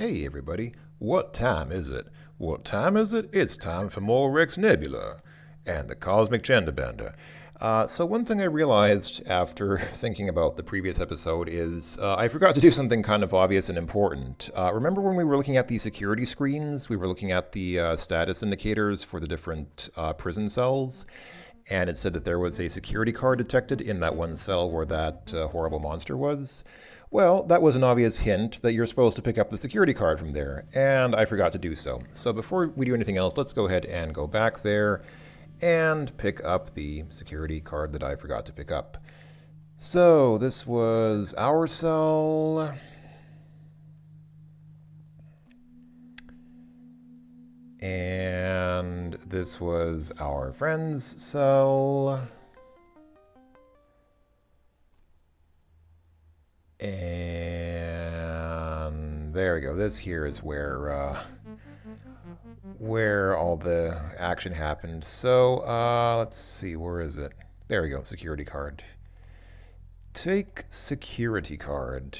Hey everybody, what time is it? What time is it? It's time for more Rex Nebular and the Cosmic Gender Bender. So one thing I realized after thinking about the previous episode is I forgot to do something kind of obvious and important. Remember when we were looking at the security screens? We were looking at the status indicators for the different prison cells, and it said that there was a security card detected in that one cell where that horrible monster was. Well, that was an obvious hint that you're supposed to pick up the security card from there, and I forgot to do so. So before we do anything else, let's go ahead and go back there and pick up the security card that I forgot to pick up. So this was our cell. And this was our friend's cell. And there we go. This here is where all the action happened. So let's see, where is it? There we go, security card. Take security card.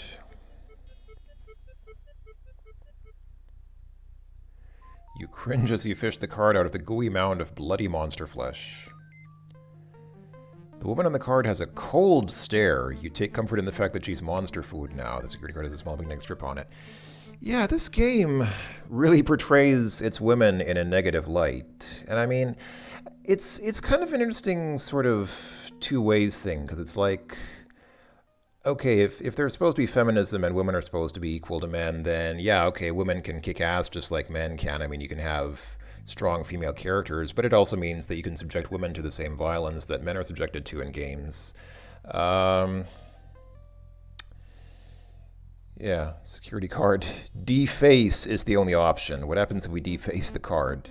You cringe as you fish the card out of the gooey mound of bloody monster flesh. The woman on the card has a cold stare. You take comfort in the fact that she's monster food now. The security card has a small picnic strip on it. Yeah, this game really portrays its women in a negative light. And I mean, it's kind of an interesting sort of two ways thing, because it's like, okay, if there's supposed to be feminism and women are supposed to be equal to men, then yeah, okay, women can kick ass just like men can. I mean, you can have strong female characters, but it also means that you can subject women to the same violence that men are subjected to in games. Yeah, security card. Deface is the only option. What happens if we deface the card?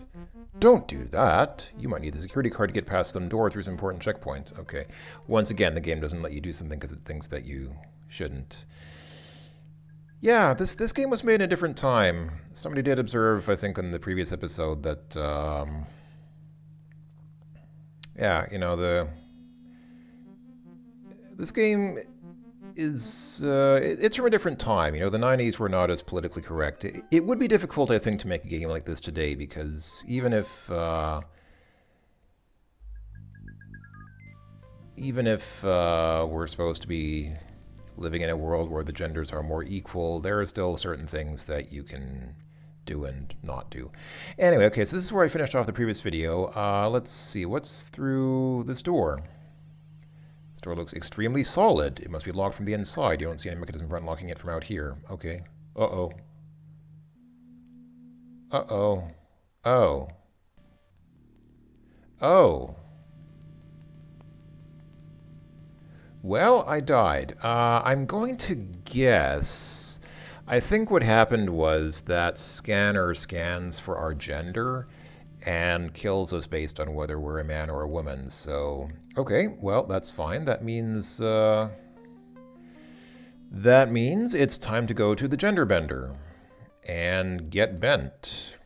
Don't do that. You might need the security card to get past some door through some important checkpoint. Okay. Once again, the game doesn't let you do something because it thinks that you shouldn't. Yeah, this game was made in a different time. Somebody did observe, I think, in the previous episode that, yeah, you know, this game is, it's from a different time. You know, the 90s were not as politically correct. It would be difficult, I think, to make a game like this today, because even if we're supposed to be living in a world where the genders are more equal, there are still certain things that you can do and not do. Anyway, okay, so this is where I finished off the previous video. Let's see, what's through this door? This door looks extremely solid. It must be locked from the inside. You don't see any mechanism for unlocking it from out here. Okay. Uh-oh. Uh-oh. Oh. Oh. Well, I died. I'm going to guess. I think what happened was that scanner scans for our gender and kills us based on whether we're a man or a woman. So, okay, well, that's fine. That means it's time to go to the gender bender and get bent.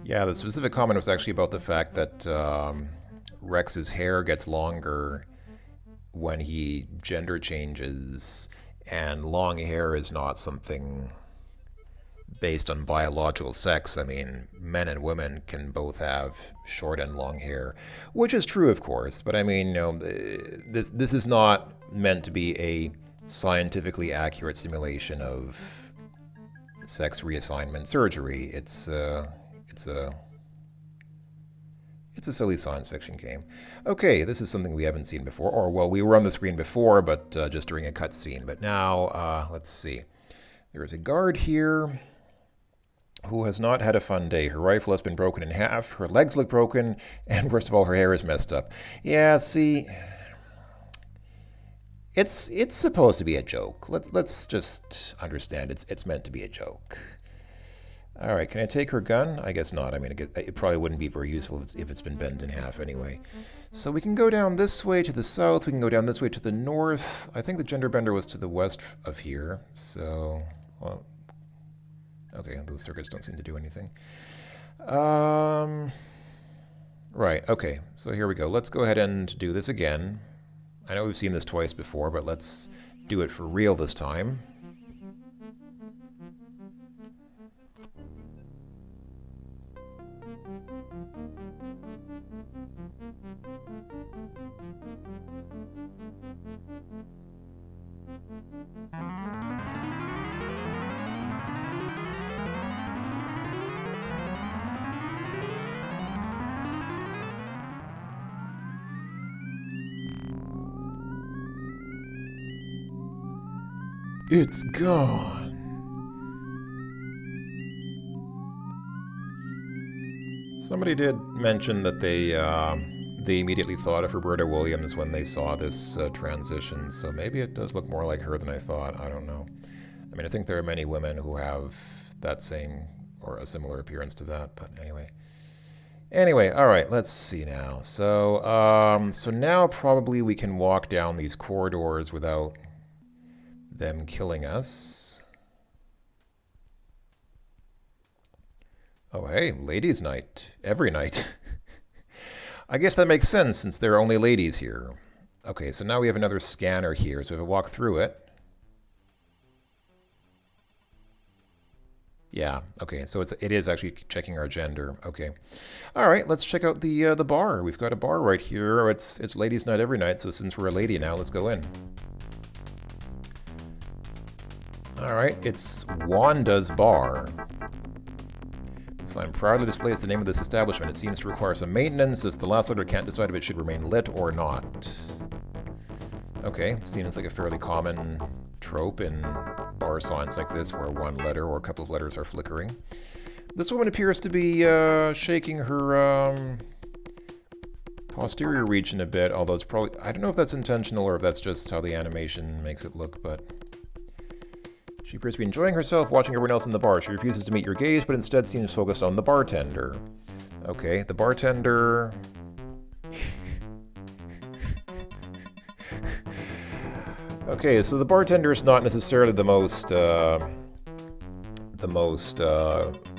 Yeah, the specific comment was actually about the fact that Rex's hair gets longer when he gender changes, and long hair is not something based on biological sex. I mean, men and women can both have short and long hair, which is true, of course, but I mean, you know, this is not meant to be a scientifically accurate simulation of sex reassignment surgery. It's a silly science fiction game. Okay, this is something we haven't seen before, or well, we were on the screen before, but just during a cutscene. But now, let's see. There is a guard here who has not had a fun day. Her rifle has been broken in half, her legs look broken, and worst of all, her hair is messed up. Yeah, see, it's supposed to be a joke. Let's just understand it's meant to be a joke. All right, can I take her gun? I guess not. I mean, it probably wouldn't be very useful if it's been bent in half anyway. So we can go down this way to the south. We can go down this way to the north. I think the gender bender was to the west of here. So, well, okay, those circuits don't seem to do anything. Right, okay, so here we go. Let's go ahead and do this again. I know we've seen this twice before, but let's do it for real this time. It's gone. Somebody did mention that they immediately thought of Roberta Williams when they saw this transition, so maybe it does look more like her than I thought. I don't know. I mean, I think there are many women who have that same or a similar appearance to that, but anyway. Anyway, all right, let's see now. So, so now probably we can walk down these corridors without them killing us. Oh, hey, ladies' night. Every night. I guess that makes sense since there are only ladies here. Okay, so now we have another scanner here, so if I walk through it. Yeah, okay, so it is actually checking our gender. Okay. All right, let's check out the bar. We've got a bar right here. It's ladies' night every night, so since we're a lady now, let's go in. All right, it's Wanda's Bar. The sign proudly displays the name of this establishment. It seems to require some maintenance, as the last letter can't decide if it should remain lit or not. Okay, seems like a fairly common trope in bar signs like this, where one letter or a couple of letters are flickering. This woman appears to be shaking her posterior region a bit, although it's probably, I don't know if that's intentional or if that's just how the animation makes it look, but she appears to be enjoying herself, watching everyone else in the bar. She refuses to meet your gaze, but instead seems focused on the bartender. Okay, the bartender... Okay, so the bartender is not necessarily the most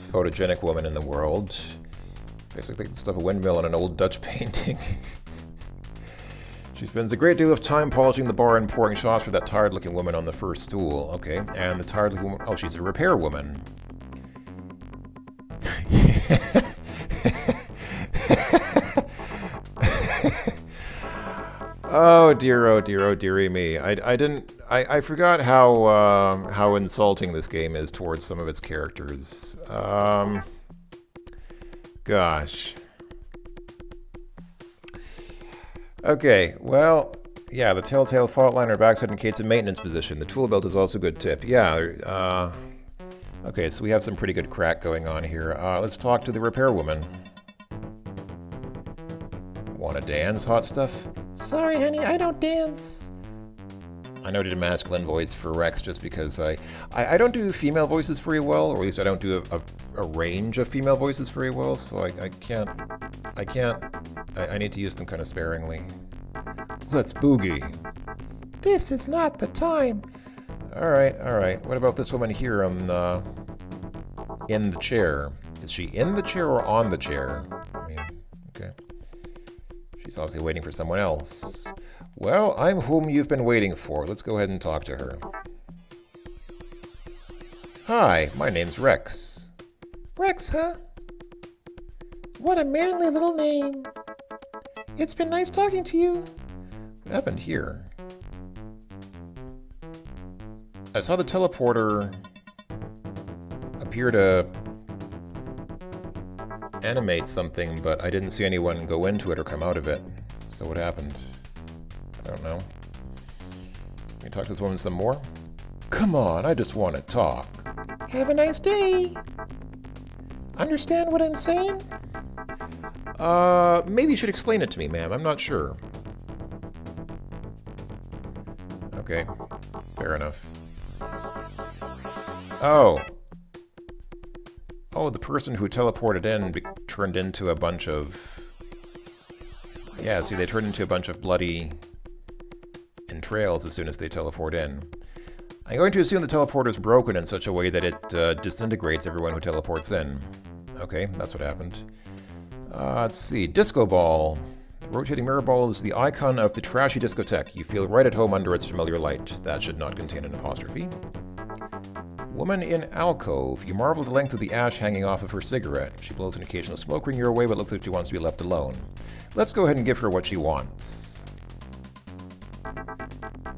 photogenic woman in the world. Basically the stuff of a windmill and an old Dutch painting. She spends a great deal of time polishing the bar and pouring shots for that tired-looking woman on the first stool. Okay, and the tired-looking woman... Oh, she's a repair woman. Oh dear, oh dear, oh dearie me. I forgot how insulting this game is towards some of its characters. Gosh. Okay, well, yeah, the telltale fault line on our backside indicates a maintenance position. The tool belt is also a good tip. Yeah, okay, so we have some pretty good crack going on here. Let's talk to the repair woman. Wanna dance, hot stuff? Sorry, honey, I don't dance. I know I did a masculine voice for Rex just because I don't do female voices very well, or at least I don't do a range of female voices very well, so I need to use them kind of sparingly. Let's boogie. This is not the time. All right. What about this woman here in the chair? Is she in the chair or on the chair? I mean, okay. She's obviously waiting for someone else. Well, I'm whom you've been waiting for. Let's go ahead and talk to her. Hi, my name's Rex. Rex, huh? What a manly little name. It's been nice talking to you. What happened here? I saw the teleporter appear to animate something, but I didn't see anyone go into it or come out of it. So what happened? I don't know. Can we talk to this woman some more? Come on, I just want to talk. Have a nice day. Understand what I'm saying? Maybe you should explain it to me, ma'am. I'm not sure. Okay, fair enough. Oh, the person who teleported in turned into a bunch of... Yeah, see, they turned into a bunch of bloody entrails as soon as they teleport in. I'm going to assume the teleporter is broken in such a way that it disintegrates everyone who teleports in. Okay, that's what happened. Let's see. Disco ball. rotating mirror ball is the icon of the trashy discotheque. You feel right at home under its familiar light. That should not contain an apostrophe. Woman in alcove. You marvel at the length of the ash hanging off of her cigarette. She blows an occasional smoke ring your way, but looks like she wants to be left alone. Let's go ahead and give her what she wants.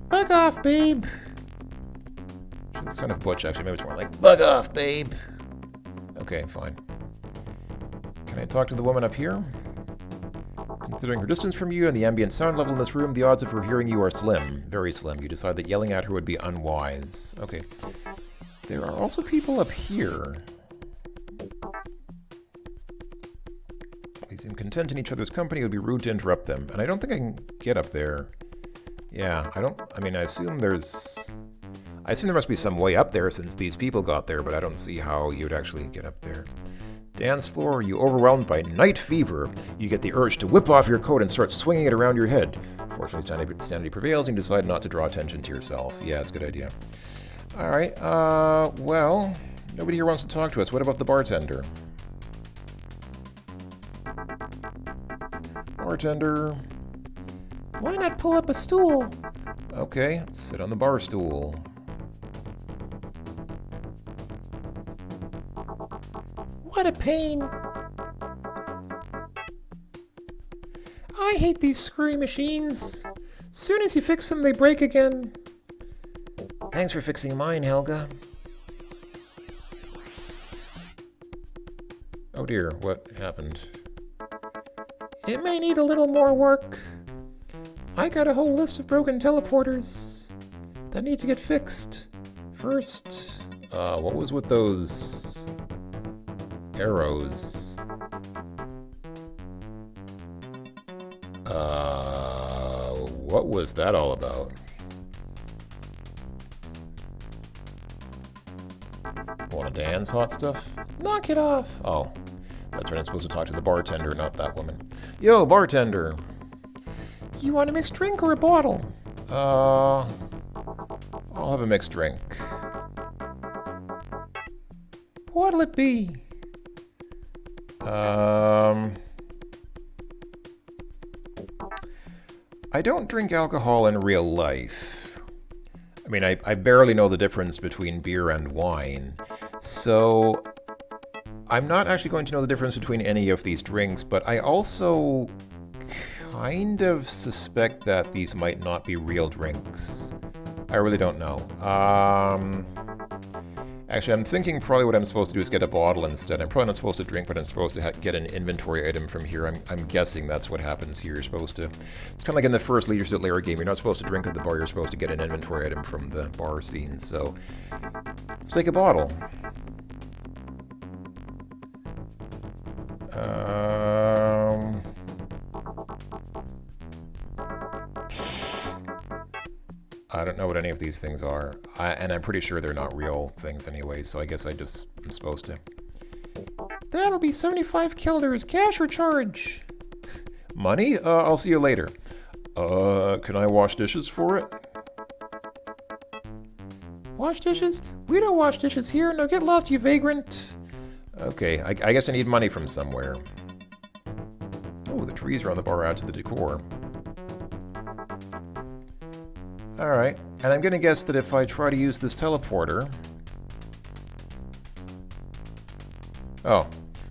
Bug off, babe. She looks kind of butch, actually. Maybe it's more like, bug off, babe. Okay, fine. Can I talk to the woman up here? Considering her distance from you and the ambient sound level in this room, the odds of her hearing you are slim. Very slim. You decide that yelling at her would be unwise. Okay. There are also people up here. They seem content in each other's company. It would be rude to interrupt them. And I don't think I can get up there. Yeah, I assume there must be some way up there since these people got there, but I don't see how you'd actually get up there. Dance floor, you overwhelmed by night fever. You get the urge to whip off your coat and start swinging it around your head. Fortunately, sanity prevails and you decide not to draw attention to yourself. Yeah, it's a good idea. Alright, well, nobody here wants to talk to us. What about the bartender? Bartender. Why not pull up a stool? Okay, sit on the bar stool. What a pain. I hate these screwy machines. Soon as you fix them, they break again. Thanks for fixing mine, Helga. Oh dear, what happened? It may need a little more work. I got a whole list of broken teleporters that need to get fixed. First, what was with those arrows? What was that all about? Wanna dance, hot stuff? Knock it off! Oh, that's right, I'm supposed to talk to the bartender, not that woman. Yo, bartender! You want a mixed drink or a bottle? I'll have a mixed drink. What'll it be? I don't drink alcohol in real life. I mean, I barely know the difference between beer and wine. So, I'm not actually going to know the difference between any of these drinks, but I also kind of suspect that these might not be real drinks. I really don't know. Actually, I'm thinking probably what I'm supposed to do is get a bottle instead. I'm probably not supposed to drink, but I'm supposed to get an inventory item from here. I'm guessing that's what happens here. You're supposed to... It's kind of like in the first Leisure Suit Larry game. You're not supposed to drink at the bar. You're supposed to get an inventory item from the bar scene. So, let's take a bottle. I don't know what any of these things are. And I'm pretty sure they're not real things anyway, so I guess I'm supposed to. That'll be 75 kilders, cash or charge? Money? I'll see you later. Can I wash dishes for it? Wash dishes? We don't wash dishes here. Now get lost, you vagrant. Okay, I guess I need money from somewhere. Oh, the trees around the bar add to the decor. Alright, and I'm gonna guess that if I try to use this teleporter... Oh,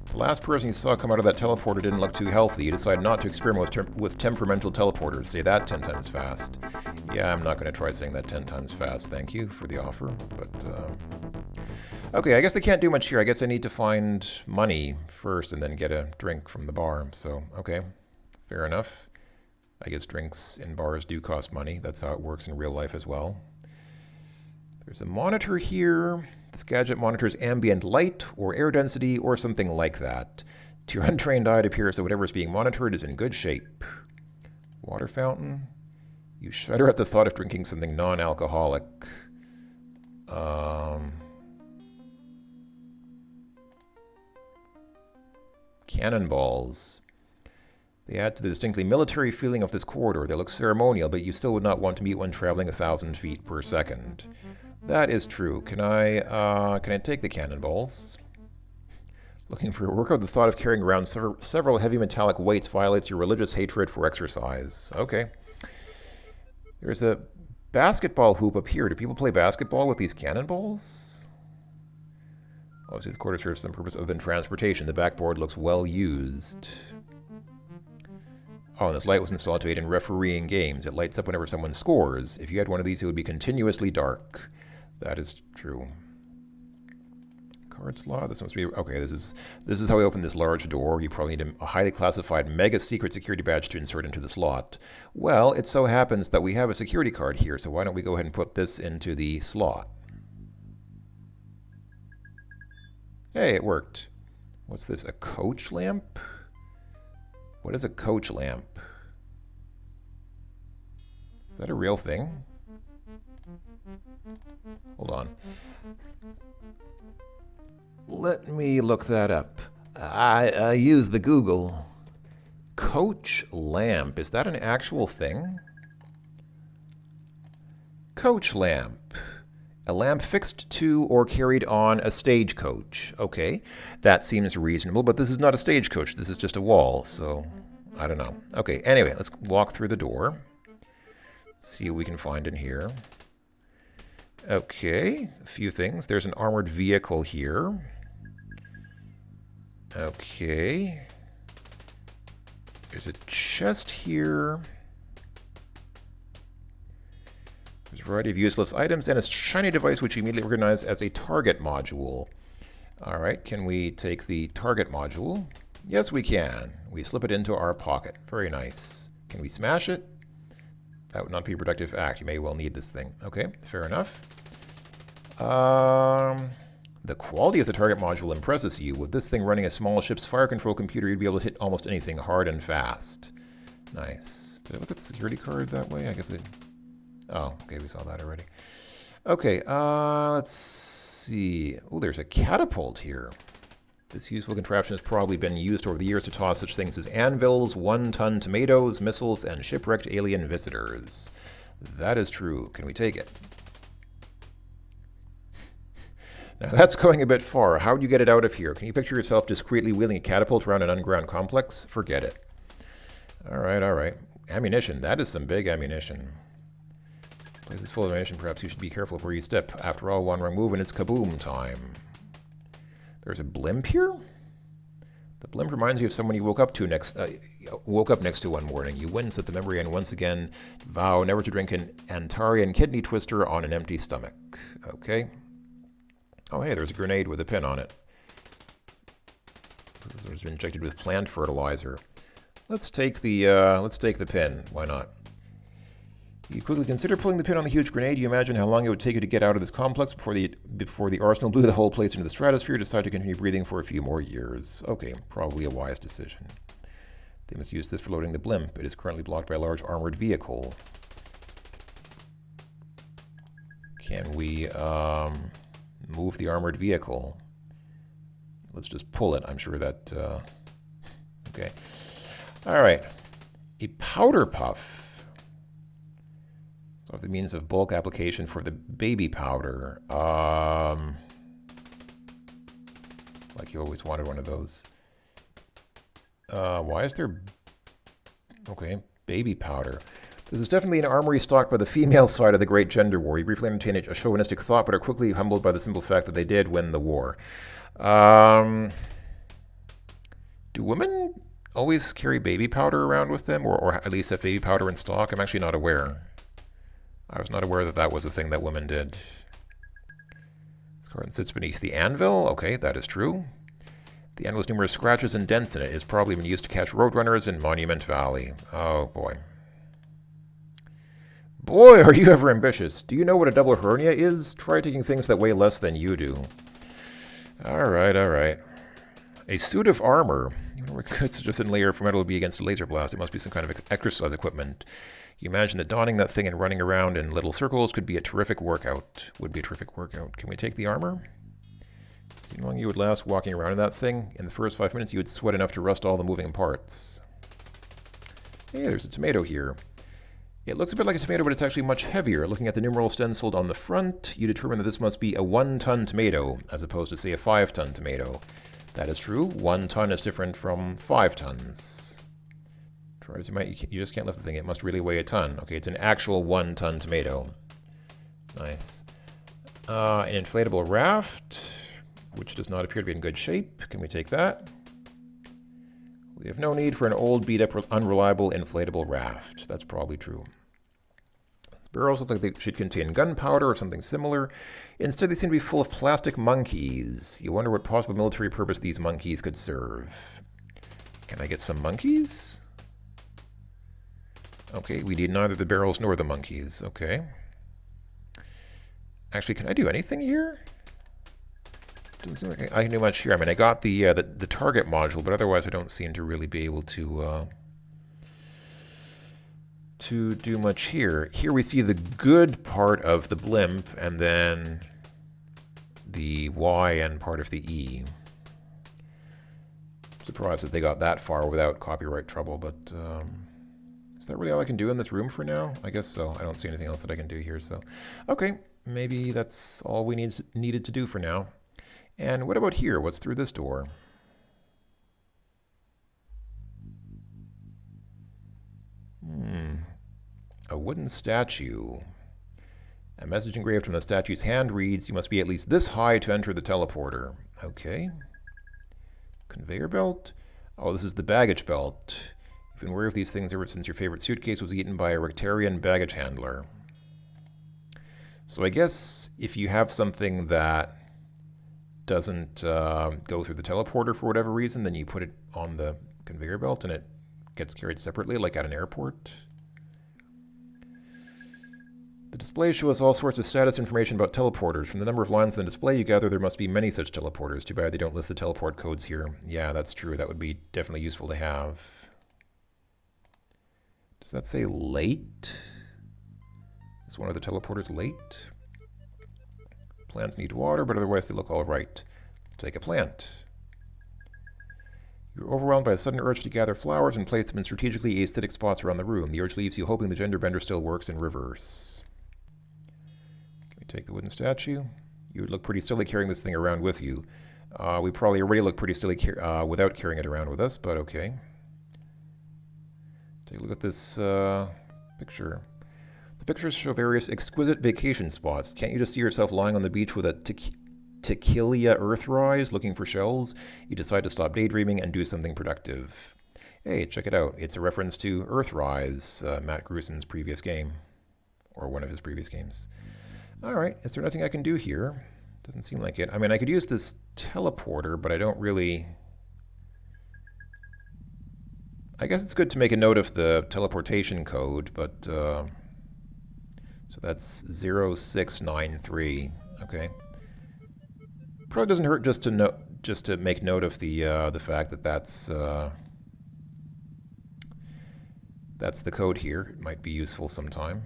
the last person you saw come out of that teleporter didn't look too healthy. You decide not to experiment with temperamental teleporters. Say that 10 times fast. Yeah, I'm not gonna try saying that 10 times fast. Thank you for the offer, but... Okay, I guess I can't do much here. I guess I need to find money first and then get a drink from the bar. So, okay, fair enough. I guess drinks in bars do cost money. That's how it works in real life as well. There's a monitor here. This gadget monitors ambient light or air density or something like that. To your untrained eye, it appears that whatever is being monitored is in good shape. Water fountain. You shudder at the thought of drinking something non-alcoholic. Cannonballs. They add to the distinctly military feeling of this corridor. They look ceremonial, but you still would not want to meet one traveling 1,000 feet per second. That is true. Can I take the cannonballs? Looking for a workout, the thought of carrying around several heavy metallic weights violates your religious hatred for exercise. Okay. There's a basketball hoop up here. Do people play basketball with these cannonballs? Obviously, the quarter serves some purpose other than transportation. The backboard looks well used. Oh, and this light was installed to aid in refereeing games. It lights up whenever someone scores. If you had one of these, it would be continuously dark. That is true. Card slot. This must be okay. This is how we open this large door. You probably need a highly classified mega secret security badge to insert into the slot. Well, it so happens that we have a security card here, so why don't we go ahead and put this into the slot? Hey, it worked. What's this? A coach lamp? What is a coach lamp? Is that a real thing? Hold on. Let me look that up. I use the Google. Coach lamp. Is that an actual thing? Coach lamp. A lamp fixed to or carried on a stagecoach. Okay, that seems reasonable, but this is not a stagecoach. This is just a wall, so I don't know. Okay, anyway, let's walk through the door. See what we can find in here. Okay, a few things. There's an armored vehicle here. Okay. There's a chest here. There's a variety of useless items and a shiny device which you immediately recognize as a target module. All right, can we take the target module? Yes, we can. We slip it into our pocket. Very nice. Can we smash it? That would not be a productive act. You may well need this thing. Okay, fair enough. The quality of the target module impresses you. With this thing running a small ship's fire control computer, you'd be able to hit almost anything hard and fast. Nice. Did I look at the security card that way? I guess I... Oh, okay, we saw that already. Okay, let's see. Oh, there's a catapult here. This useful contraption has probably been used over the years to toss such things as anvils, one-ton tomatoes, missiles, and shipwrecked alien visitors. That is true. Can we take it? Now that's going a bit far. How do you get it out of here? Can you picture yourself discreetly wheeling a catapult around an underground complex? Forget it. All right, all right. Ammunition. That is some big ammunition. Place is full of ammunition. Perhaps you should be careful of where you step. After all, one wrong move and it's kaboom time. There's a blimp here? The blimp reminds you of someone you woke up next to one morning. You wince at the memory and once again vow never to drink an Antarian kidney twister on an empty stomach. Okay. Oh, hey, there's a grenade with a pin on it. This has been injected with plant fertilizer. Let's take the pin. Why not? You quickly consider pulling the pin on the huge grenade. You imagine how long it would take you to get out of this complex before the arsenal blew the whole place into the stratosphere. Decide to continue breathing for a few more years. Okay, probably a wise decision. They must use this for loading the blimp. It is currently blocked by a large armored vehicle. Can we move the armored vehicle? Let's just pull it. I'm sure that... okay. All right. A powder puff. So the means of bulk application for the baby powder. Like you always wanted one of those. Why is there... Okay, baby powder. This is definitely an armory stocked by the female side of the great gender war. You briefly entertain a chauvinistic thought, but are quickly humbled by the simple fact that they did win the war. Do women always carry baby powder around with them, or at least have baby powder in stock? I'm actually not aware. I was not aware that that was a thing that women did. This card sits beneath the anvil. Okay, that is true. The anvil's numerous scratches and dents in it is probably been used to catch roadrunners in Monument Valley. Oh, boy. Boy, are you ever ambitious. Do you know what a double hernia is? Try taking things that weigh less than you do. All right, all right. A suit of armor. You wonder what good such a thin layer of metal would be against a laser blast. It must be some kind of exercise equipment. You imagine that donning that thing and running around in little circles could be a terrific workout. Would be a terrific workout. Can we take the armor? Do you know how long you would last walking around in that thing? In the first 5 minutes, you would sweat enough to rust all the moving parts. Hey, there's a tomato here. It looks a bit like a tomato, but it's actually much heavier. Looking at the numeral stenciled on the front, you determine that this must be a 1-ton tomato, as opposed to, say, a 5-ton tomato. That is true. 1 ton is different from 5 tons. Try as you might, you just can't lift the thing. It must really weigh a ton. Okay, it's an actual 1 ton tomato. Nice. An inflatable raft, which does not appear to be in good shape. Can we take that? We have no need for an old, beat-up, unreliable inflatable raft. That's probably true. These barrels look like they should contain gunpowder or something similar. Instead, they seem to be full of plastic monkeys. You wonder what possible military purpose these monkeys could serve. Can I get some monkeys? Okay, we need neither the barrels nor the monkeys. Okay. Actually, can I do anything here? Doesn't seem like I can do much here. I mean, I got the target module, but otherwise I don't seem to really be able to do much here. Here we see the good part of the blimp, and then the Y and part of the E. Surprised that they got that far without copyright trouble, but is that really all I can do in this room for now? I guess so. I don't see anything else that I can do here, so. Okay, maybe that's all we needed to do for now. And what about here? What's through this door? A wooden statue. A message engraved from the statue's hand reads, "You must be at least this high to enter the teleporter." Okay. Conveyor belt. Oh, this is the baggage belt. You've been aware of these things ever since your favorite suitcase was eaten by a Rectarian baggage handler. So I guess if you have something that doesn't go through the teleporter for whatever reason, then you put it on the conveyor belt and it gets carried separately, like at an airport. The displays show us all sorts of status information about teleporters. From the number of lines on the display, you gather there must be many such teleporters. Too bad they don't list the teleport codes here. Yeah, that's true. That would be definitely useful to have. Does that say late? Is one of the teleporters late? Plants need water, but otherwise they look all right. Let's take a plant. You're overwhelmed by a sudden urge to gather flowers and place them in strategically aesthetic spots around the room. The urge leaves you hoping the gender bender still works in reverse. Can we take the wooden statue? You would look pretty silly carrying this thing around with you. We probably already look pretty silly without carrying it around with us, but okay. Take a look at this picture. The pictures show various exquisite vacation spots. Can't you just see yourself lying on the beach with a tequila earthrise looking for shells? You decide to stop daydreaming and do something productive. Hey, check it out. It's a reference to Earthrise, Matt Grusin's previous game. Or one of his previous games. Alright, is there nothing I can do here? Doesn't seem like it. I mean, I could use this teleporter, but I don't really... I guess it's good to make a note of the teleportation code, but... So that's 0693. Okay. Probably doesn't hurt just to make note of the fact that that's the code here. It might be useful sometime.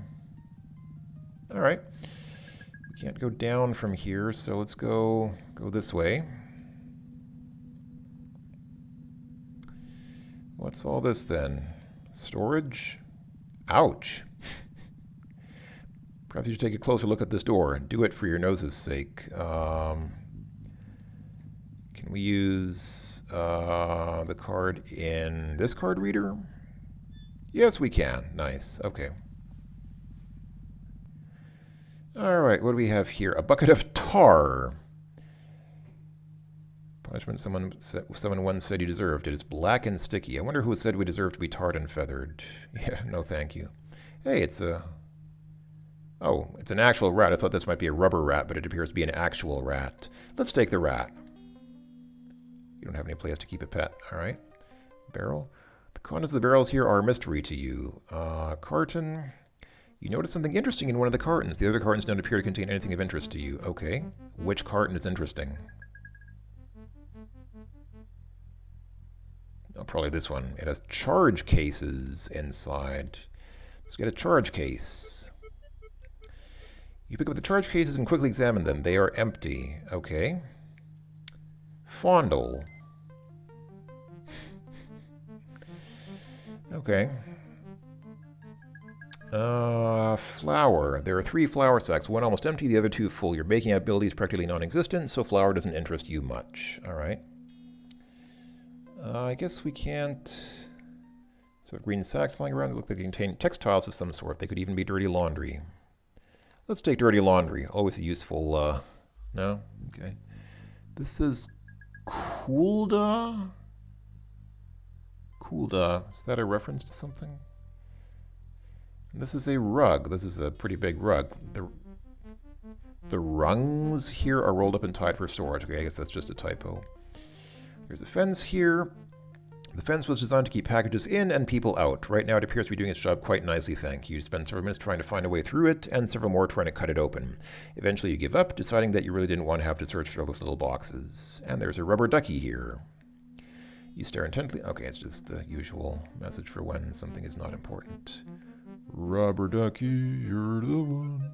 All right. We can't go down from here, so let's go this way. What's all this then? Storage? Ouch. Perhaps you should take a closer look at this door. Do it for your nose's sake. Can we use the card in this card reader? Yes, we can. Nice. Okay. All right, what do we have here? A bucket of tar. Punishment someone once said you deserved. It is black and sticky. I wonder who said we deserve to be tarred and feathered. Yeah, no thank you. Hey, it's a... Oh, it's an actual rat. I thought this might be a rubber rat, but it appears to be an actual rat. Let's take the rat. You don't have any place to keep a pet, all right? Barrel. The contents of the barrels here are a mystery to you. Carton. You notice something interesting in one of the cartons. The other cartons don't appear to contain anything of interest to you. Okay. Which carton is interesting? Oh, probably this one. It has charge cases inside. Let's get a charge case. You pick up the charge cases and quickly examine them. They are empty. Okay. Fondle. Okay. Flour. There are 3 flour sacks, one almost empty, the other 2 full. Your baking ability is practically non-existent, so flour doesn't interest you much. All right. I guess we can't... So green sacks lying around that look like they contain textiles of some sort. They could even be dirty laundry. Let's take dirty laundry. Always a useful, no? Okay. This is Kulda? Kulda. Is that a reference to something? And this is a rug. This is a pretty big rug. The rungs here are rolled up and tied for storage. Okay, I guess that's just a typo. There's a fence here. The fence was designed to keep packages in and people out. Right now it appears to be doing its job quite nicely, thank you. You spend several minutes trying to find a way through it, and several more trying to cut it open. Eventually you give up, deciding that you really didn't want to have to search for all those little boxes. And there's a rubber ducky here. You stare intently. Okay, it's just the usual message for when something is not important. Rubber ducky, you're the one.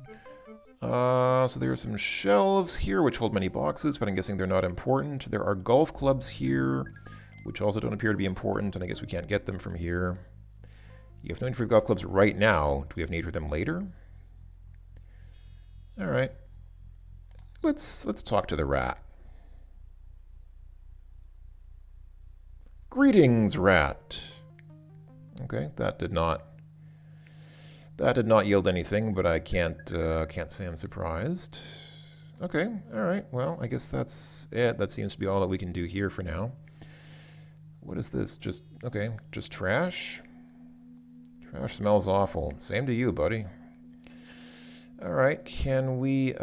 So there are some shelves here which hold many boxes, but I'm guessing they're not important. There are golf clubs here, which also don't appear to be important, and I guess we can't get them from here. You have no need for the golf clubs right now. Do we have need for them later? All right. Let's talk to the rat. Greetings, rat. Okay, that did not yield anything, but I can't say I'm surprised. Okay, all right. Well, I guess that's it. That seems to be all that we can do here for now. What is this? Just trash? Trash smells awful. Same to you, buddy. All right, can we,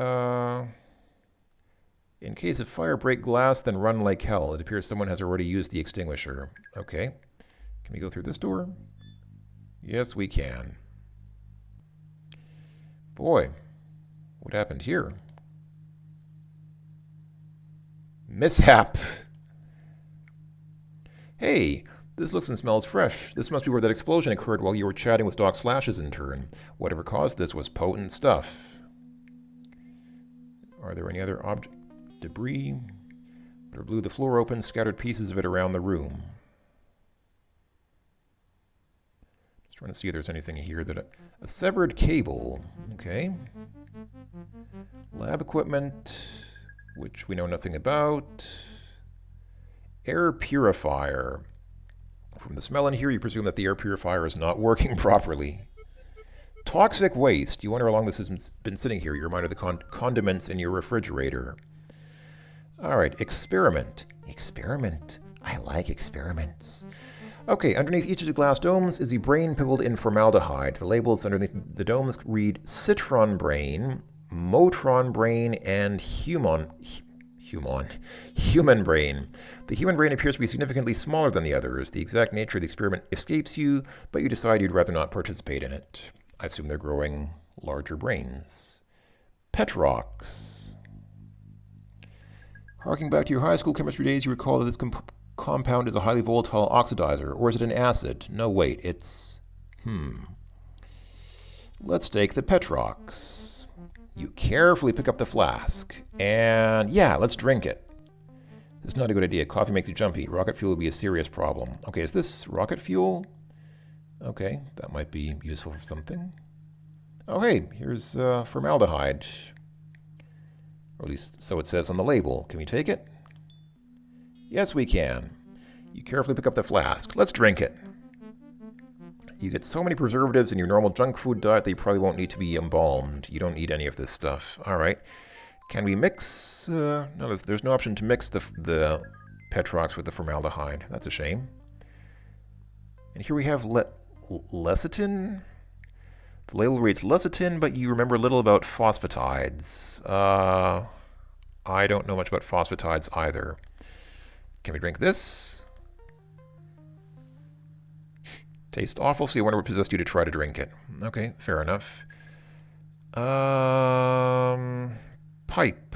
in case of fire, break glass, then run like hell. It appears someone has already used the extinguisher. Okay. Can we go through this door? Yes, we can. Boy, what happened here? Mishap! Hey, this looks and smells fresh. This must be where that explosion occurred while you were chatting with Doc Slash's intern. Whatever caused this was potent stuff. Are there any other debris? Or blew the floor open, scattered pieces of it around the room. Just trying to see if there's anything here that... A severed cable. Okay. Lab equipment, which we know nothing about. Air purifier. From the smell in here, you presume that the air purifier is not working properly. Toxic waste. You wonder how long this has been sitting here. You remind of the condiments in your refrigerator. All right, experiment. Experiment. I like experiments. Okay, underneath each of the glass domes is a brain pickled in formaldehyde. The labels underneath the domes read citron brain, motron brain, and human brain. The human brain appears to be significantly smaller than the others. The exact nature of the experiment escapes you, but you decide you'd rather not participate in it. I assume they're growing larger brains. PETROX. Harking back to your high school chemistry days, you recall that this compound is a highly volatile oxidizer, or is it an acid? No, wait, it's... Let's take the PETROX. You carefully pick up the flask, and yeah, let's drink it. This is not a good idea. Coffee makes you jumpy. Rocket fuel would be a serious problem. Okay, is this rocket fuel? Okay, that might be useful for something. Oh, hey, here's formaldehyde. Or at least so it says on the label. Can we take it? Yes, we can. You carefully pick up the flask. Let's drink it. You get so many preservatives in your normal junk food diet that you probably won't need to be embalmed. You don't need any of this stuff. All right. Can we mix? No, there's no option to mix the PETROX with the formaldehyde. That's a shame. And here we have lecithin. The label reads lecithin, but you remember little about phosphatides. I don't know much about phosphatides either. Can we drink this? Tastes awful, so you wonder what possessed you to try to drink it. Okay, fair enough. Pipe.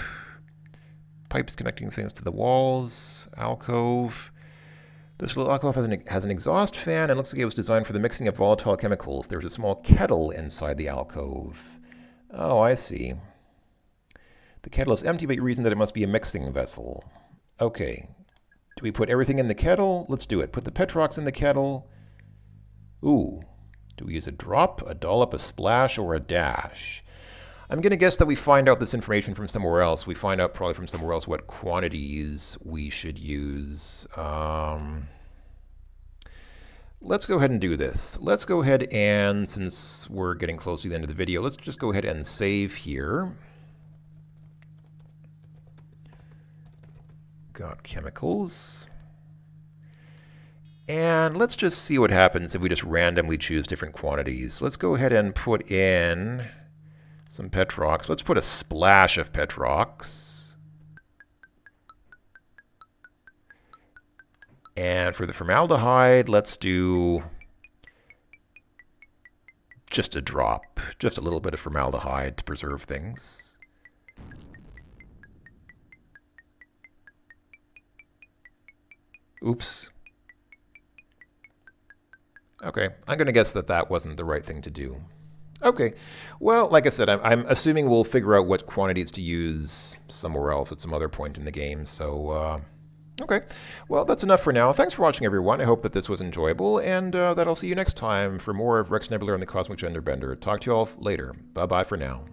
Pipes connecting things to the walls. Alcove. This little alcove has an exhaust fan and looks like it was designed for the mixing of volatile chemicals. There's a small kettle inside the alcove. Oh, I see. The kettle is empty, but you reason that it must be a mixing vessel. Okay. Do we put everything in the kettle? Let's do it. Put the PETROX in the kettle. Ooh. Do we use a drop, a dollop, a splash, or a dash? I'm going to guess that we find out this information from somewhere else. We find out probably from somewhere else what quantities we should use. Let's go ahead and do this. Let's go ahead and, since we're getting close to the end of the video, let's just go ahead and save here. Got chemicals. And let's just see what happens if we just randomly choose different quantities. Let's go ahead and put in some PETROX. Let's put a splash of PETROX. And for the formaldehyde, let's do just a drop, just a little bit of formaldehyde to preserve things. Oops. Okay, I'm going to guess that that wasn't the right thing to do. Okay, well, like I said, I'm assuming we'll figure out what quantities to use somewhere else at some other point in the game, so, okay. Well, that's enough for now. Thanks for watching, everyone. I hope that this was enjoyable, and that I'll see you next time for more of Rex Nebular and the Cosmic Gender Bender. Talk to you all later. Bye-bye for now.